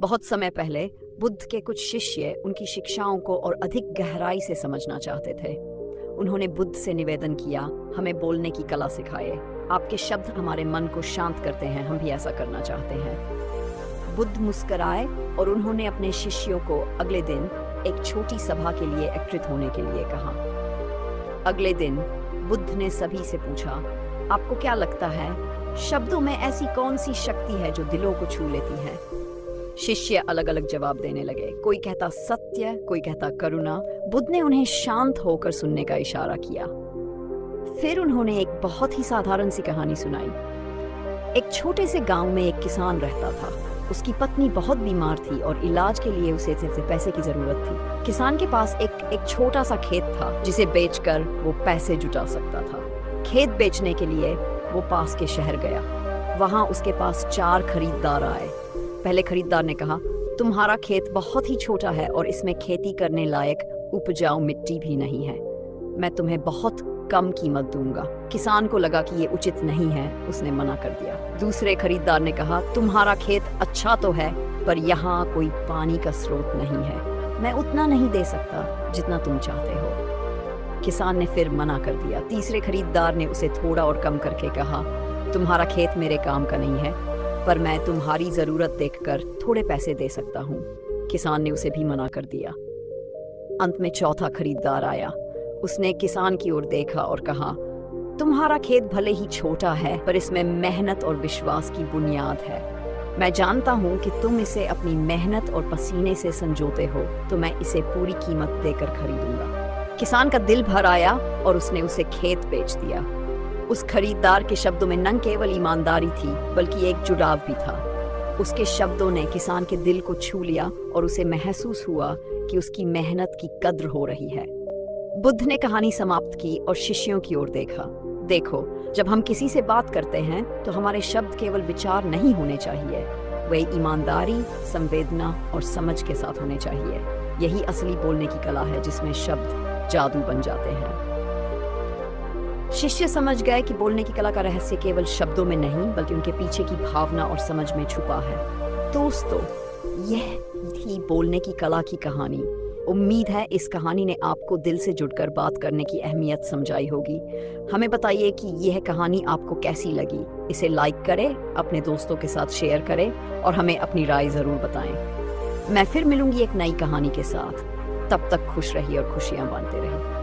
बहुत समय पहले बुद्ध के कुछ शिष्य उनकी शिक्षाओं को और अधिक गहराई से समझना चाहते थे। उन्होंने बुद्ध से निवेदन किया, हमें बोलने की कला सिखाए। आपके शब्द हमारे मन को शांत करते हैं, हम भी ऐसा करना चाहते हैं। बुद्ध मुस्कुराए और उन्होंने अपने शिष्यों को अगले दिन एक छोटी सभा के लिए एकत्रित होने के लिए कहा। अगले दिन बुद्ध ने सभी से पूछा, आपको क्या लगता है, शब्दों में ऐसी कौन सी शक्ति है जो दिलों को छू लेती है? शिष्य अलग अलग जवाब देने लगे। कोई कहता सत्य, कोई कहता करुणा। बुद्ध ने उन्हें शांत होकर सुनने का इशारा किया। फिर उन्होंने एक बहुत ही साधारण सी कहानी सुनाई। एक छोटे से गांव में एक किसान रहता था। उसकी पत्नी बहुत बीमार थी और इलाज के लिए उसे पैसे की जरूरत थी। किसान के पास एक छोटा सा खेत था जिसे बेचकर वो पैसे जुटा सकता था। खेत बेचने के लिए वो पास के शहर गया। वहां उसके पास 4 खरीदार आए। पहले खरीदार ने कहा, तुम्हारा खेत बहुत ही छोटा है और इसमें खेती करने लायक उपजाऊ मिट्टी भी नहीं है, मैं तुम्हें बहुत कम कीमत दूंगा। किसान को लगा कि ये उचित नहीं है, उसने मना कर दिया। दूसरे खरीदार ने कहा, तुम्हारा खेत अच्छा तो है पर यहाँ कोई पानी का स्रोत नहीं है, मैं उतना नहीं दे सकता जितना तुम चाहते हो। किसान ने फिर मना कर दिया। तीसरे खरीदार ने उसे थोड़ा और कम करके कहा, तुम्हारा खेत मेरे काम का नहीं है पर मैं तुम्हारी जरूरत देखकर थोड़े पैसे दे सकता हूँ। किसान ने उसे भी मना कर दिया। अंत में चौथा खरीदार आया। उसने किसान की ओर देखा और कहा, तुम्हारा खेत भले ही छोटा है पर इसमें मेहनत और विश्वास की बुनियाद है, मैं जानता हूँ कि तुम इसे अपनी मेहनत और पसीने से संजोते हो, तो मैं इसे पूरी कीमत देकर खरीदूंगा। किसान का दिल भर आया और उसने उसे खेत बेच दिया। उस खरीदार के शब्दों में न केवल ईमानदारी थी बल्कि एक जुड़ाव भी था। उसके शब्दों ने किसान के दिल को छू लिया और उसे महसूस हुआ कि उसकी मेहनत की कद्र हो रही है। बुद्ध ने कहानी समाप्त की और शिष्यों की ओर देखा। देखो, जब हम किसी से बात करते हैं तो हमारे शब्द केवल विचार नहीं होने चाहिए, वे ईमानदारी, संवेदना और समझ के साथ होने चाहिए। यही असली बोलने की कला है जिसमें शब्द जादू बन जाते हैं। शिष्य समझ गए कि बोलने की कला का रहस्य केवल शब्दों में नहीं बल्कि उनके पीछे की भावना और समझ में छुपा है। दोस्तों, यह थी बोलने की कला की कहानी। उम्मीद है इस कहानी ने आपको दिल से जुड़कर बात करने की अहमियत समझाई होगी। हमें बताइए कि यह कहानी आपको कैसी लगी। इसे लाइक करें, अपने दोस्तों के साथ शेयर करें और हमें अपनी राय जरूर बताएं। मैं फिर मिलूंगी एक नई कहानी के साथ। तब तक खुश रहिए और खुशियां बांटते रहिए।